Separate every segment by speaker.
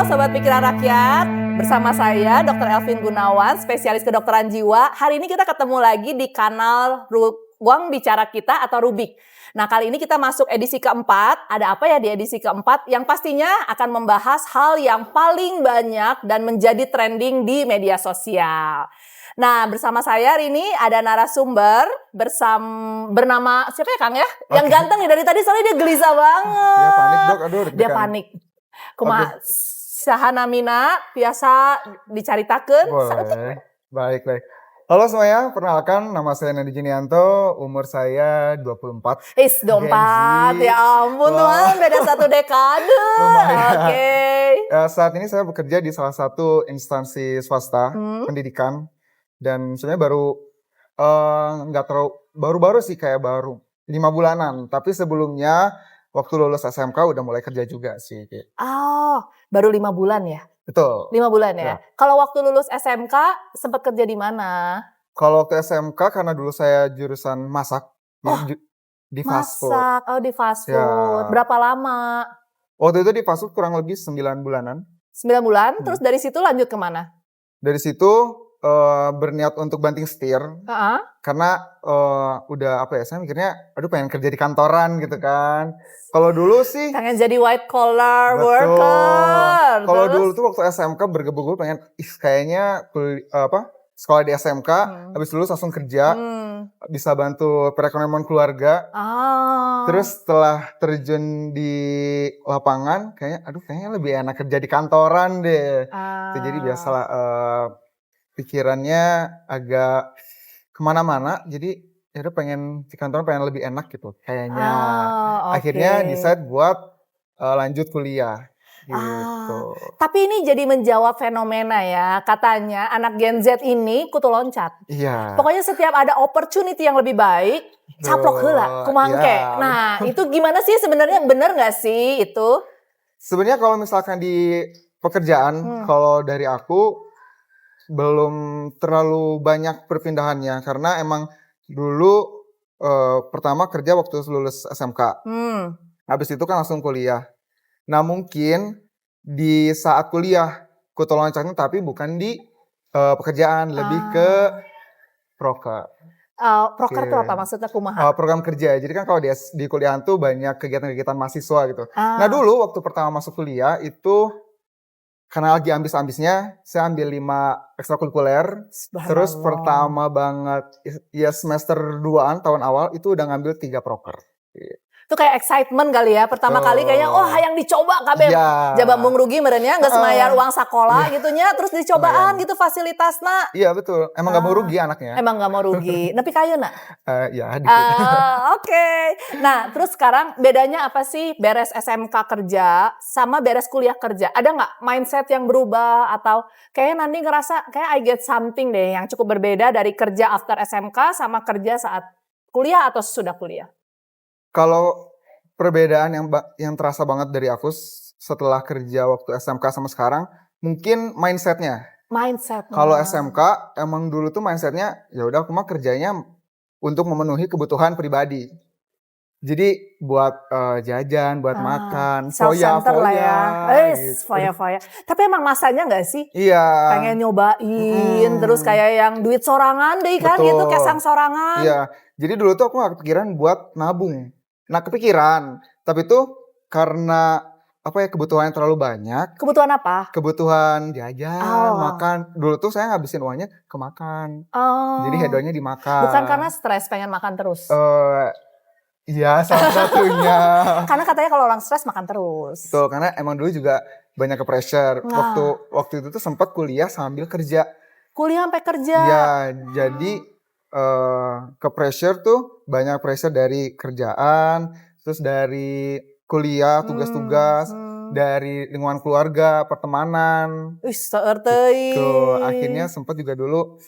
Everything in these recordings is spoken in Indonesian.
Speaker 1: Sobat Pikiran Rakyat, bersama saya Dr. Elvin Gunawan, spesialis kedokteran jiwa. Hari ini kita ketemu lagi di kanal Ruang Bicara Kita atau Rubik. Nah, kali ini kita masuk edisi keempat. Ada apa ya di edisi keempat? Yang pastinya akan membahas hal yang paling banyak dan menjadi trending di media sosial. Nah, bersama saya hari ini ada narasumber bernama siapa ya Kang ya? Yang ganteng nih dari tadi soalnya dia gelisah banget.
Speaker 2: Dia panik dok, aduh
Speaker 1: Dia panik. Kumaha sahanamina biasa dicaritakeun.
Speaker 2: Boleh, baik. Halo semuanya, perkenalkan nama saya Nadi Junianto, umur saya 24.
Speaker 1: Dompat, ya ampun Tuhan, beda satu dekade. Oke.
Speaker 2: Saat ini saya bekerja di salah satu instansi swasta pendidikan. Dan sebenarnya nggak terlalu baru-baru sih, kayak baru 5 bulanan. Tapi sebelumnya waktu lulus SMK udah mulai kerja juga sih.
Speaker 1: Oh, baru 5 bulan ya?
Speaker 2: Betul.
Speaker 1: 5 bulan ya?
Speaker 2: Ya.
Speaker 1: Kalau waktu lulus SMK sempat kerja di mana?
Speaker 2: Kalau waktu SMK karena dulu saya jurusan masak di fast food.
Speaker 1: Masak, di fast food.
Speaker 2: Ya.
Speaker 1: Berapa lama?
Speaker 2: Waktu itu di fast food kurang lebih 9 bulanan.
Speaker 1: 9 bulan, terus dari situ lanjut kemana?
Speaker 2: Dari situ berniat untuk banting setir. Karena udah saya mikirnya aduh pengen kerja di kantoran gitu kan. Kalau dulu sih
Speaker 1: pengen jadi white collar
Speaker 2: betul.
Speaker 1: worker.
Speaker 2: Kalau dulu tuh waktu SMK bergebu-gebu pengen kayaknya sekolah di SMK habis lulus langsung kerja. Bisa bantu perekonomian keluarga. Terus setelah terjun di lapangan kayaknya lebih enak kerja di kantoran deh. Jadi biasalah pikirannya agak kemana-mana, jadi ya udah pengen di kantor pengen lebih enak gitu kayaknya. Akhirnya decide buat lanjut kuliah gitu.
Speaker 1: Tapi ini jadi menjawab fenomena ya, katanya anak Gen Z ini kutu loncat.
Speaker 2: Iya.
Speaker 1: Pokoknya setiap ada opportunity yang lebih baik, caplok heula, kumangke.
Speaker 2: Iya.
Speaker 1: Nah, itu gimana sih sebenarnya, bener gak sih itu?
Speaker 2: Sebenarnya kalau misalkan di pekerjaan, kalau dari aku belum terlalu banyak perpindahannya karena emang dulu pertama kerja waktu lulus SMK. Habis itu kan langsung kuliah. Nah mungkin di saat kuliah kutu loncatnya tapi bukan di pekerjaan, lebih ke proker.
Speaker 1: Proker itu apa maksudnya kumaha?
Speaker 2: Program kerja. Jadi kan kalau di kuliahan tuh banyak kegiatan-kegiatan mahasiswa gitu. Nah dulu waktu pertama masuk kuliah itu karena lagi ambis-ambisnya, saya ambil 5 ekstrakurikuler. Terus pertama banget, ya semester 2-an tahun awal itu udah ngambil 3 proker.
Speaker 1: Itu kayak excitement kali ya, pertama kali kayaknya hayang dicoba kabeh. Jabang rugi merenya nggak semayar uang sekolah gitunya, terus dicobaan gitu fasilitasna.
Speaker 2: Iya betul, emang gak mau rugi anaknya.
Speaker 1: Emang gak mau rugi, tapi kayuna?
Speaker 2: Ya dikit.
Speaker 1: Oke. Nah terus sekarang bedanya apa sih beres SMK kerja sama beres kuliah kerja? Ada nggak mindset yang berubah atau kayaknya nanti ngerasa kayak I get something deh yang cukup berbeda dari kerja after SMK sama kerja saat kuliah atau sesudah kuliah?
Speaker 2: Kalau perbedaan yang terasa banget dari aku setelah kerja waktu SMK sama sekarang, mungkin mindsetnya. Kalau SMK emang dulu tuh mindsetnya ya udah aku mah kerjanya untuk memenuhi kebutuhan pribadi. Jadi buat jajan, buat makan, foya-foya.
Speaker 1: Gitu. Foya-foya. Tapi emang masanya nggak sih?
Speaker 2: Iya.
Speaker 1: Pengen nyobain, terus kayak yang duit sorangan deh kan gitu, kesang sorangan.
Speaker 2: Iya. Jadi dulu tuh aku gak kepikiran buat nabung. Nah kepikiran, tapi tuh karena kebutuhannya terlalu banyak.
Speaker 1: Kebutuhan apa?
Speaker 2: Kebutuhan jajan, makan. Dulu tuh saya ngabisin uangnya ke makan. Jadi hedonnya dimakan.
Speaker 1: Bukan karena stres pengen makan terus?
Speaker 2: Iya salah satunya.
Speaker 1: Karena katanya kalau orang stres makan terus.
Speaker 2: Betul, karena emang dulu juga banyak ke pressure. Waktu itu tuh sempat kuliah sambil kerja.
Speaker 1: Kuliah sampai kerja?
Speaker 2: Iya, jadi ke pressure tuh banyak pressure dari kerjaan, terus dari kuliah, tugas-tugas, dari lingkungan keluarga, pertemanan.
Speaker 1: Seueur teuing.
Speaker 2: Akhirnya sempat juga dulu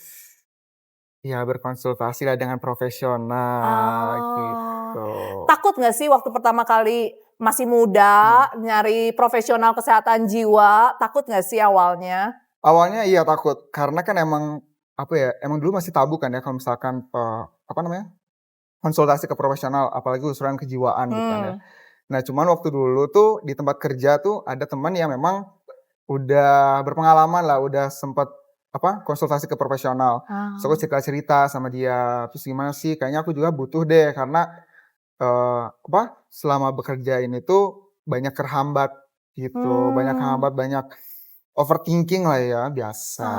Speaker 2: ya berkonsultasi lah dengan profesional gitu.
Speaker 1: Takut gak sih waktu pertama kali masih muda nyari profesional kesehatan jiwa, takut gak sih awalnya?
Speaker 2: Awalnya iya takut, karena kan emang dulu masih tabu kan ya kalau misalkan konsultasi ke profesional, apalagi urusan kejiwaan gitu kan ya. Nah cuman waktu dulu tuh di tempat kerja tuh ada teman yang memang udah berpengalaman lah, udah sempet konsultasi ke profesional. Terus aku cerita-cerita sama dia, terus gimana sih kayaknya aku juga butuh deh karena selama bekerja ini tuh banyak terhambat gitu, banyak hambat, banyak overthinking lah ya, biasa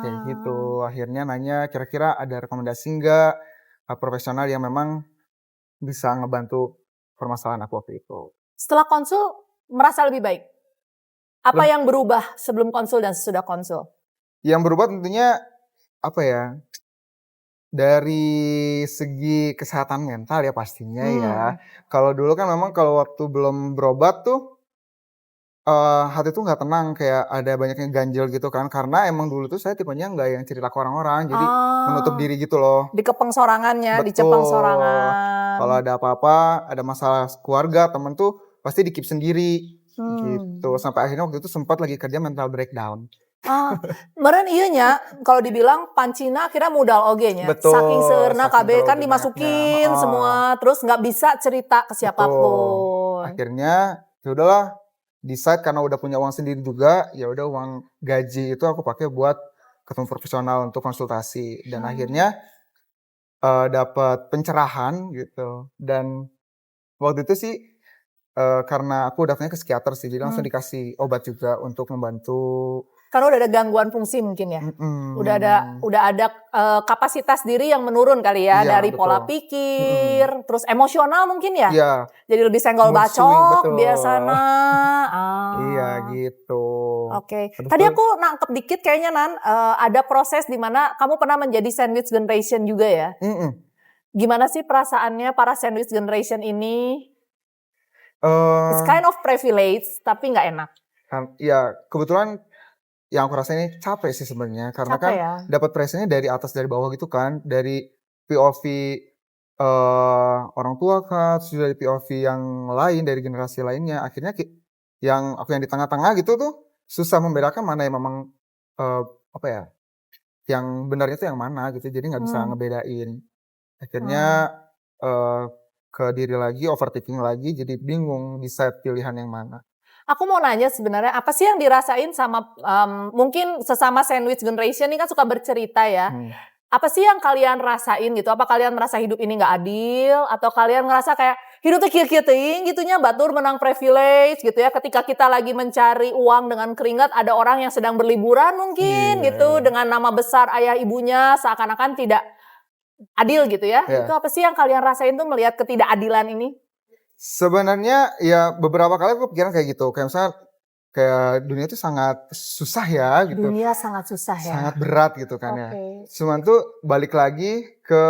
Speaker 2: kayak gitu. Akhirnya nanya kira-kira ada rekomendasi nggak profesional yang memang bisa ngebantu permasalahan aku waktu itu.
Speaker 1: Setelah konsul merasa lebih baik? Apa yang berubah sebelum konsul dan sesudah konsul?
Speaker 2: Yang berubah tentunya dari segi kesehatan mental ya pastinya ya. Kalau dulu kan memang kalau waktu belum berobat tuh, hati tuh nggak tenang, kayak ada banyak yang ganjel gitu kan. Karena emang dulu tuh saya tipenya nggak yang cerita ke orang-orang, jadi menutup diri gitu loh.
Speaker 1: Dikepung sorangannya, dicepeng
Speaker 2: Betul.
Speaker 1: sorangan.
Speaker 2: Kalau ada apa-apa, ada masalah keluarga, temen tuh pasti di-keep sendiri, gitu. Sampai akhirnya waktu itu sempat lagi kerja mental breakdown.
Speaker 1: Meren iya nya, kalau dibilang pancina akhirnya modal oge nya.
Speaker 2: Betul,
Speaker 1: Saking seurna
Speaker 2: saking
Speaker 1: KB kan
Speaker 2: terlalu
Speaker 1: dimasukin
Speaker 2: banyaknya,
Speaker 1: semua, terus nggak bisa cerita ke
Speaker 2: Betul.
Speaker 1: siapapun.
Speaker 2: Akhirnya ya udahlah, decide karena udah punya uang sendiri juga, ya udah uang gaji itu aku pakai buat ketemu profesional untuk konsultasi. Dan akhirnya dapat pencerahan gitu. Dan waktu itu sih karena aku daftarnya ke psikiater sih, jadi langsung dikasih obat juga untuk membantu.
Speaker 1: Karena udah ada gangguan fungsi mungkin ya. Udah ada kapasitas diri yang menurun kali ya,
Speaker 2: Iya,
Speaker 1: dari
Speaker 2: betul.
Speaker 1: pola pikir, terus emosional mungkin ya.
Speaker 2: Iya,
Speaker 1: Jadi lebih senggol
Speaker 2: mood swing,
Speaker 1: bacok
Speaker 2: betul.
Speaker 1: biasana.
Speaker 2: Iya gitu.
Speaker 1: Oke.
Speaker 2: Habis
Speaker 1: Tadi
Speaker 2: itu
Speaker 1: aku nangkep dikit kayaknya Nan, ada proses di mana kamu pernah menjadi sandwich generation juga ya. Gimana sih perasaannya para sandwich generation ini? It's kind of privilege tapi nggak enak.
Speaker 2: Ya kebetulan yang aku rasain ini capek sih sebenarnya, karena
Speaker 1: Capek
Speaker 2: kan
Speaker 1: ya?
Speaker 2: dapat pressure-nya dari atas dari bawah gitu kan, dari POV orang tua kan, terus dari POV yang lain, dari generasi lainnya. Akhirnya yang aku yang di tengah-tengah gitu tuh susah membedakan mana yang memang yang benarnya tuh yang mana gitu, jadi nggak bisa ngebedain. Akhirnya ke diri lagi, overthinking lagi, jadi bingung decide pilihan yang mana.
Speaker 1: Aku mau nanya sebenarnya apa sih yang dirasain sama mungkin sesama sandwich generation ini kan suka bercerita ya. Apa sih yang kalian rasain gitu? Apa kalian merasa hidup ini nggak adil? Atau kalian ngerasa kayak hidup tuh kieu-kieu teuing gitunya, batur menang privilege gitu ya. Ketika kita lagi mencari uang dengan keringat, ada orang yang sedang berliburan mungkin gitu. Dengan nama besar ayah ibunya seakan-akan tidak adil gitu ya. Itu apa sih yang kalian rasain tuh melihat ketidakadilan ini?
Speaker 2: Sebenarnya ya beberapa kali aku pikiran kayak gitu, kayak misalnya kayak dunia itu sangat susah ya gitu.
Speaker 1: Dunia sangat susah ya.
Speaker 2: Sangat berat gitu kan ya. Cuman tuh balik lagi ke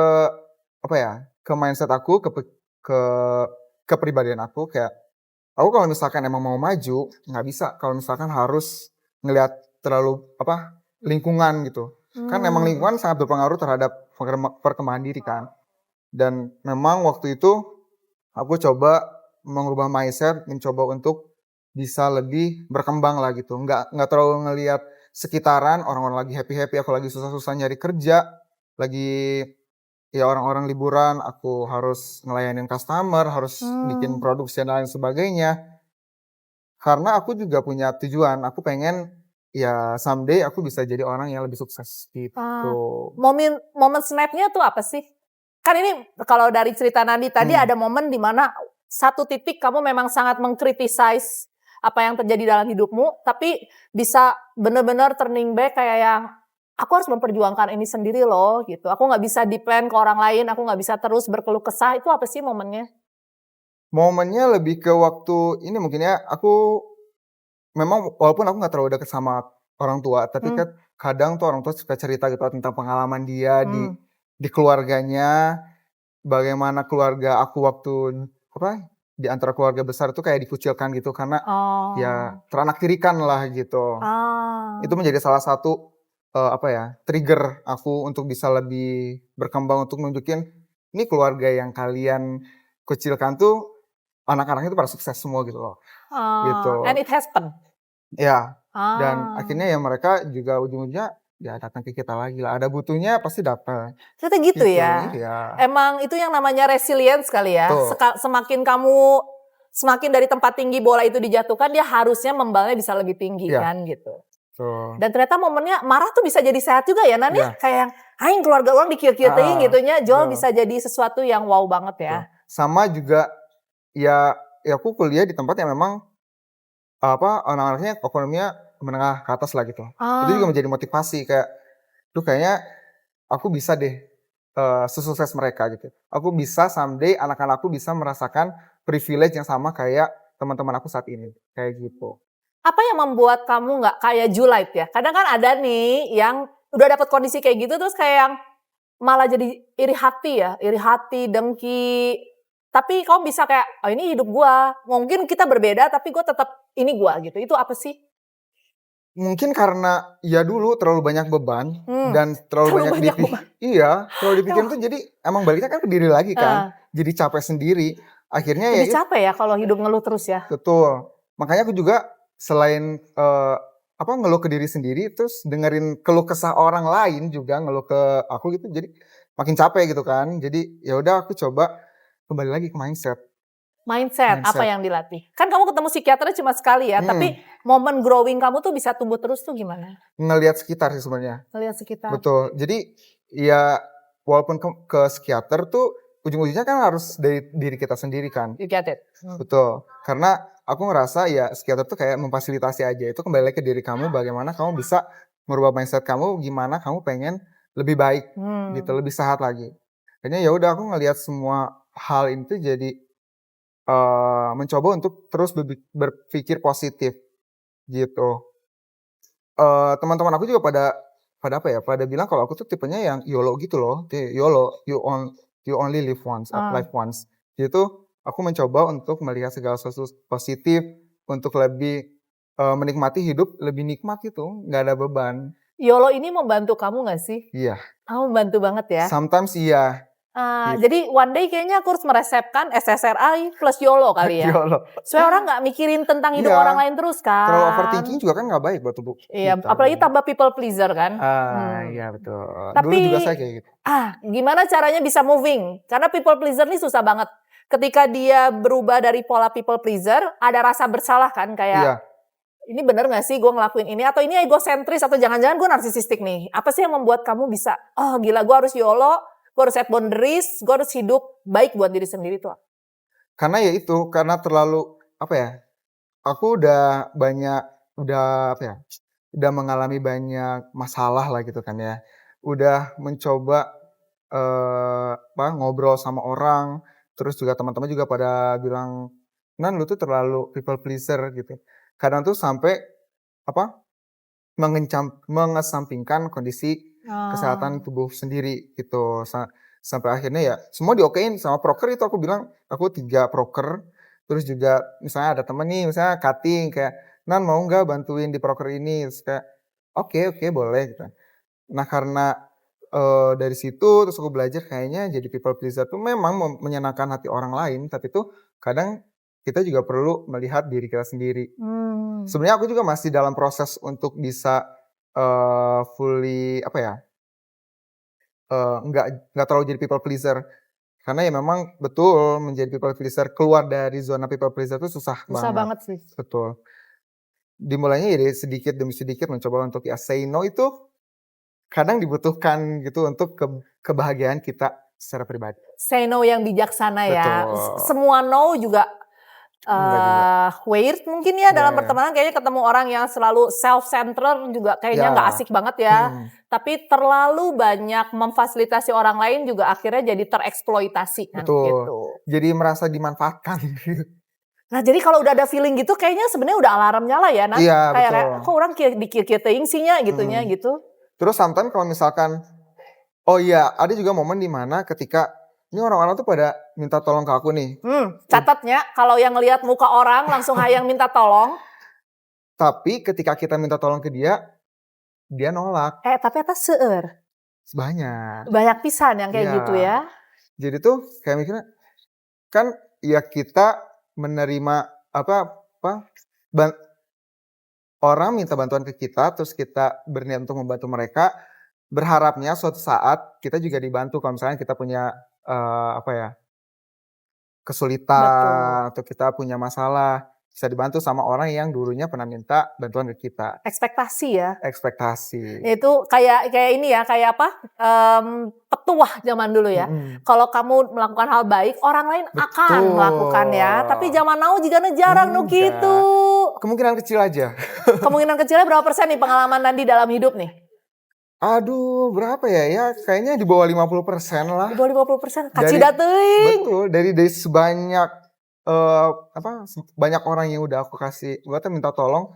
Speaker 2: ke mindset aku, ke kepribadian aku, kayak aku kalau misalkan emang mau maju nggak bisa kalau misalkan harus ngelihat terlalu lingkungan gitu. Kan emang lingkungan sangat berpengaruh terhadap perkembangan diri kan. Dan memang waktu itu aku coba mengubah mindset, mencoba untuk bisa lebih berkembang lah gitu. Nggak terlalu ngelihat sekitaran, orang-orang lagi happy-happy, aku lagi susah-susah nyari kerja, lagi ya orang-orang liburan, aku harus ngelayanin customer, harus bikin produksi dan lain sebagainya. Karena aku juga punya tujuan, aku pengen ya someday aku bisa jadi orang yang lebih sukses gitu.
Speaker 1: Momen snapnya tuh apa sih? Kan ini kalau dari cerita Nandi tadi ada momen di mana satu titik kamu memang sangat mengkritisize apa yang terjadi dalam hidupmu, tapi bisa benar-benar turning back kayak yang aku harus memperjuangkan ini sendiri loh gitu. Aku nggak bisa depend ke orang lain, aku nggak bisa terus berkeluh kesah. Itu apa sih momennya?
Speaker 2: Momennya lebih ke waktu ini mungkin ya, aku memang walaupun aku nggak terlalu dekat sama orang tua, tapi kan kadang tuh orang tua suka cerita gitu tentang pengalaman dia di keluarganya, bagaimana keluarga aku waktu di antara keluarga besar itu kayak dikucilkan gitu karena ya teranak tirikan lah gitu. Itu menjadi salah satu trigger aku untuk bisa lebih berkembang untuk nunjukin ini keluarga yang kalian kucilkan tuh anak-anaknya itu pada sukses semua gitu loh. Gitu.
Speaker 1: And it happened.
Speaker 2: Ya. Dan akhirnya ya mereka juga ujung-ujungnya ya datang ke kita lagi lah. Ada butuhnya pasti dapat.
Speaker 1: Ternyata gitu ya.
Speaker 2: Iya.
Speaker 1: Emang itu yang namanya resilience kali ya. Semakin kamu semakin dari tempat tinggi bola itu dijatuhkan, dia harusnya membalnya bisa lebih tinggi kan gitu. Dan ternyata momennya marah tuh bisa jadi sehat juga ya Nan ya. Kayak yang aing keluarga orang dikir-kir teuing gitu nya. Jol bisa jadi sesuatu yang wow banget ya.
Speaker 2: Sama juga ya aku kuliah di tempat yang memang anak-anaknya ekonominya menengah ke atas lah gitu. Itu juga menjadi motivasi kayak tuh kayaknya aku bisa deh sesukses mereka gitu. Aku bisa someday anak-anakku bisa merasakan privilege yang sama kayak teman-teman aku saat ini. Kayak gitu.
Speaker 1: Apa yang membuat kamu nggak kayak Juliet ya? Kadang kan ada nih yang udah dapat kondisi kayak gitu terus kayak yang malah jadi iri hati, dengki. Tapi kamu bisa kayak, oh ini hidup gua. Mungkin kita berbeda tapi gua tetap ini gua gitu. Itu apa sih?
Speaker 2: Mungkin karena ya dulu terlalu banyak beban dan terlalu banyak dipikirin tuh jadi emang baliknya kan ke diri lagi kan. Jadi capek sendiri. Akhirnya
Speaker 1: jadi capek ya kalau hidup ngeluh terus ya.
Speaker 2: Betul. Makanya aku juga selain ngeluh ke diri sendiri terus dengerin keluh kesah orang lain juga ngeluh ke aku gitu jadi makin capek gitu kan. Jadi ya udah aku coba kembali lagi ke mindset.
Speaker 1: Mindset apa yang dilatih? Kan kamu ketemu psikiaternya cuma sekali ya, tapi momen growing kamu tuh bisa tumbuh terus tuh gimana?
Speaker 2: Ngelihat sekitar sih sebenarnya.
Speaker 1: Ngelihat sekitar.
Speaker 2: Betul. Jadi ya walaupun ke psikiater tuh ujung-ujungnya kan harus dari diri kita sendiri kan.
Speaker 1: You get it.
Speaker 2: Betul. Karena aku ngerasa ya psikiater tuh kayak memfasilitasi aja. Itu kembali lagi ke diri kamu bagaimana kamu bisa merubah mindset kamu, gimana kamu pengen lebih baik gitu, lebih sehat lagi. Kayaknya ya udah aku ngelihat semua hal itu jadi mencoba untuk terus berpikir positif gitu. Teman-teman aku juga pada bilang kalau aku tuh tipenya yang YOLO gitu loh. YOLO, you only live once, live once. Jadi aku mencoba untuk melihat segala sesuatu positif, untuk lebih menikmati hidup lebih nikmat gitu, nggak ada beban.
Speaker 1: YOLO ini membantu kamu nggak sih?
Speaker 2: Iya.
Speaker 1: Membantu banget ya.
Speaker 2: Sometimes iya.
Speaker 1: Jadi one day kayaknya aku harus meresepkan SSRI plus YOLO kali ya.
Speaker 2: YOLO.
Speaker 1: Supaya orang nggak mikirin tentang hidup orang lain terus kan.
Speaker 2: Terlalu overthinking juga kan nggak baik buat tubuh.
Speaker 1: Iya, apalagi tambah people pleaser kan.
Speaker 2: Iya betul.
Speaker 1: Tapi,
Speaker 2: dulu juga saya kayak gitu.
Speaker 1: Gimana caranya bisa moving? Karena people pleaser ini susah banget. Ketika dia berubah dari pola people pleaser, ada rasa bersalah kan kayak. Ini bener gak sih gue ngelakuin ini? Atau ini egosentris? Atau jangan-jangan gue narsisistik nih? Apa sih yang membuat kamu bisa, gila gue harus YOLO, gue harus set boundaries, gue harus hidup baik buat diri sendiri tuh?
Speaker 2: Karena ya itu, karena terlalu, aku udah mengalami banyak masalah lah gitu kan ya. Udah mencoba ngobrol sama orang, terus juga teman-teman juga pada bilang, Nan lu tuh terlalu people pleaser gitu. Kadang tuh sampai mengesampingkan kondisi kesehatan tubuh sendiri gitu. Sampai akhirnya ya semua diokein sama proker itu aku bilang aku 3 proker. Terus juga misalnya ada temen nih misalnya cutting kayak Nan mau nggak bantuin di proker ini? Terus kayak oke boleh gitu. Nah karena dari situ terus aku belajar kayaknya jadi people pleaser tuh memang menyenangkan hati orang lain tapi tuh kadang kita juga perlu melihat diri kita sendiri. Sebenarnya aku juga masih dalam proses untuk bisa fully nggak terlalu jadi people pleaser. Karena ya memang betul menjadi people pleaser keluar dari zona people pleaser itu susah banget.
Speaker 1: Susah banget sih.
Speaker 2: Betul. Dimulainya ya dari sedikit demi sedikit mencoba untuk ya say no itu kadang dibutuhkan gitu untuk kebahagiaan kita secara pribadi.
Speaker 1: Say no yang bijaksana ya.
Speaker 2: Betul.
Speaker 1: Semua no juga weird mungkin ya dalam pertemanan kayaknya ketemu orang yang selalu self-centered juga kayaknya nggak asik banget ya. Tapi terlalu banyak memfasilitasi orang lain juga akhirnya jadi tereksploitasi kan.
Speaker 2: Betul.
Speaker 1: Gitu.
Speaker 2: Jadi merasa dimanfaatkan.
Speaker 1: Nah jadi kalau udah ada feeling gitu kayaknya sebenarnya udah alarm nyala ya. Nah,
Speaker 2: iya
Speaker 1: kayak
Speaker 2: betul.
Speaker 1: Kok orang dikir-kir teuing sih nya gitunya gitu.
Speaker 2: Terus sometimes kalau misalkan ada juga momen dimana ketika ini orang-orang tuh pada minta tolong ke aku nih.
Speaker 1: Catatnya kalau yang ngelihat muka orang langsung hayang minta tolong.
Speaker 2: Tapi ketika kita minta tolong ke dia nolak.
Speaker 1: Tapi atas seueur.
Speaker 2: Banyak.
Speaker 1: Banyak pisan yang kayak gitu ya.
Speaker 2: Jadi tuh kayak mikirnya kan ya kita menerima orang minta bantuan ke kita terus kita berniat untuk membantu mereka. Berharapnya suatu saat kita juga dibantu kalau misalnya kita punya kesulitan atau kita punya masalah, bisa dibantu sama orang yang dulunya pernah minta bantuan ke kita.
Speaker 1: Ekspektasi ya.
Speaker 2: Ekspektasi.
Speaker 1: Itu kayak ini ya, kayak apa? Petuah zaman dulu ya. Kalau kamu melakukan hal baik, orang lain akan melakukan ya. Tapi zaman now juga jarang gitu.
Speaker 2: Kemungkinan kecil aja.
Speaker 1: Kemungkinan kecilnya berapa persen nih pengalaman Nandi dalam hidup nih?
Speaker 2: Aduh, berapa ya? Ya kayaknya di bawah 50% lah.
Speaker 1: Di bawah 50%. Kacida teuing.
Speaker 2: Betul, dari sebanyak banyak orang yang udah aku kasih, minta tolong.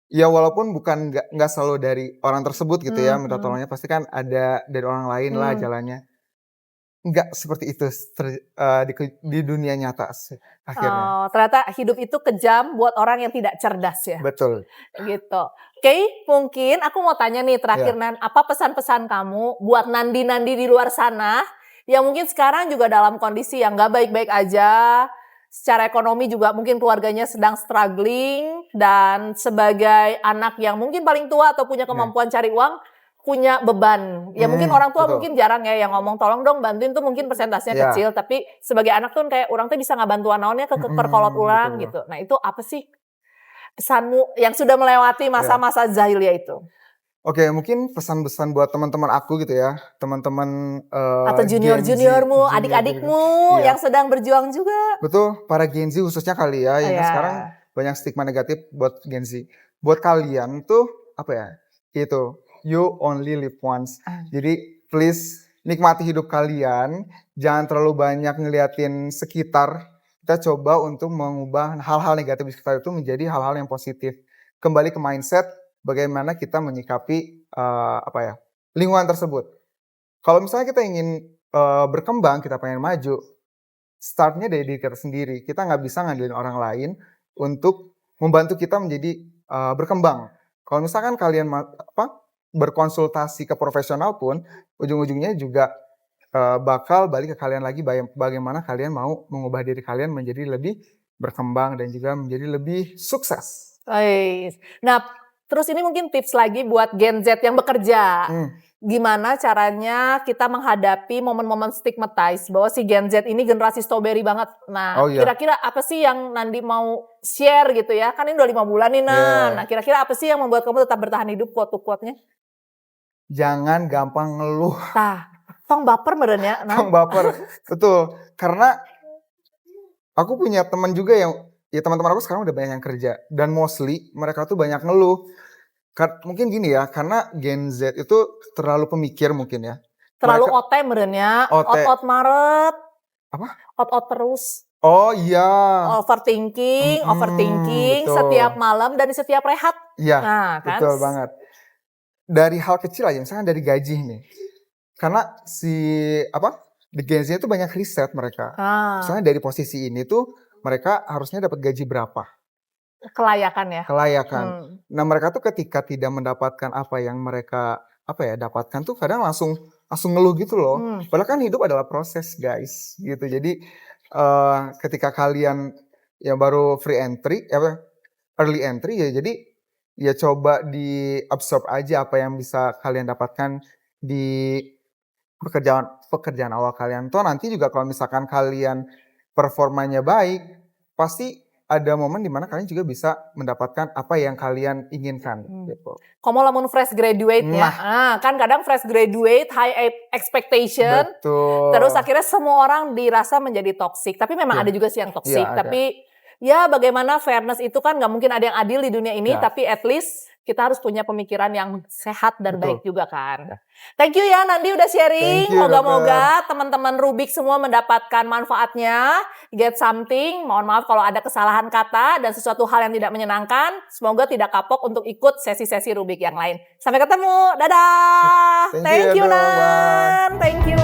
Speaker 2: Ya walaupun bukan nggak selalu dari orang tersebut gitu ya, minta tolongnya pasti kan ada dari orang lain lah jalannya. Nggak seperti itu di dunia nyata akhirnya.
Speaker 1: Oh, ternyata hidup itu kejam buat orang yang tidak cerdas ya.
Speaker 2: Betul.
Speaker 1: Gitu. Oke, mungkin aku mau tanya nih terakhir Nan, apa pesan-pesan kamu buat Nandi-Nandi di luar sana yang mungkin sekarang juga dalam kondisi yang nggak baik-baik aja, secara ekonomi juga mungkin keluarganya sedang struggling, dan sebagai anak yang mungkin paling tua atau punya kemampuan cari uang, punya beban. Ya mungkin orang tua mungkin jarang ya yang ngomong tolong dong bantuin tuh, mungkin persentasenya kecil, tapi sebagai anak tuh kayak orang tuh bisa nggak bantuan naonnya ke perkolot ulang gitu. Nah itu apa sih pesanmu yang sudah melewati masa-masa jahiliyah itu?
Speaker 2: Oke, mungkin pesan-pesan buat teman-teman aku gitu ya, teman-teman
Speaker 1: atau junior-juniormu, adik-adikmu yang sedang berjuang juga.
Speaker 2: Betul, para Gen Z khususnya kali ya, yang sekarang banyak stigma negatif buat Gen Z. Buat kalian tuh apa ya? Itu you only live once. Jadi please nikmati hidup kalian, jangan terlalu banyak ngeliatin sekitar. Kita coba untuk mengubah hal-hal negatif di sekitar itu menjadi hal-hal yang positif. Kembali ke mindset, bagaimana kita menyikapi lingkungan tersebut. Kalau misalnya kita ingin berkembang, kita pengen maju, startnya dari diri kita sendiri. Kita nggak bisa ngandelin orang lain untuk membantu kita menjadi berkembang. Kalau misalkan kalian berkonsultasi ke profesional pun, ujung-ujungnya juga bakal balik ke kalian lagi bagaimana kalian mau mengubah diri kalian menjadi lebih berkembang dan juga menjadi lebih sukses.
Speaker 1: Nah, terus ini mungkin tips lagi buat Gen Z yang bekerja. Gimana caranya kita menghadapi momen-momen stigmatized bahwa si Gen Z ini generasi strawberry banget. Nah, kira-kira apa sih yang Nandi mau share gitu ya? Kan ini udah 5 bulan nih, Nah, kira-kira apa sih yang membuat kamu tetap bertahan hidup quote-quote-nya?
Speaker 2: Jangan gampang ngeluh.
Speaker 1: Tong baper meren ya.
Speaker 2: Tong baper, betul. Karena aku punya teman juga yang, ya teman-teman aku sekarang udah banyak yang kerja. Dan mostly mereka tuh banyak ngeluh. Mungkin gini ya, karena Gen Z itu terlalu pemikir mungkin ya.
Speaker 1: Terlalu ote meren ya. Ot-ot maret.
Speaker 2: Apa?
Speaker 1: Ot-ot terus.
Speaker 2: Oh iya.
Speaker 1: Overthinking
Speaker 2: betul.
Speaker 1: Setiap malam dan di setiap rehat.
Speaker 2: Iya,
Speaker 1: kan?
Speaker 2: Betul banget. Dari hal kecil aja, misalnya dari gaji nih. Karena di Gen Z itu banyak riset mereka. Misalnya dari posisi ini tuh mereka harusnya dapat gaji berapa?
Speaker 1: Kelayakan ya.
Speaker 2: Nah mereka tuh ketika tidak mendapatkan apa yang mereka dapatkan tuh kadang langsung ngeluh gitu loh. Padahal kan hidup adalah proses guys gitu. Jadi ketika kalian yang baru early entry ya, jadi ya coba di-absorb aja apa yang bisa kalian dapatkan di pekerjaan awal kalian. Toh nanti juga kalau misalkan kalian performanya baik, pasti ada momen dimana kalian juga bisa mendapatkan apa yang kalian inginkan. Gitu.
Speaker 1: Kamu lamun fresh graduate ya, kan kadang fresh graduate, high expectation, terus akhirnya semua orang dirasa menjadi toxic. Tapi memang ada juga sih yang toxic. Tapi ya bagaimana fairness itu kan nggak mungkin ada yang adil di dunia ini, tapi at least kita harus punya pemikiran yang sehat dan baik juga kan. Thank you ya Nandi udah sharing. Moga-moga teman-teman Rubik semua mendapatkan manfaatnya, get something. Mohon maaf kalau ada kesalahan kata dan sesuatu hal yang tidak menyenangkan. Semoga tidak kapok untuk ikut sesi-sesi Rubik yang lain. Sampai ketemu. Dadah. Thank you Nan. Thank you.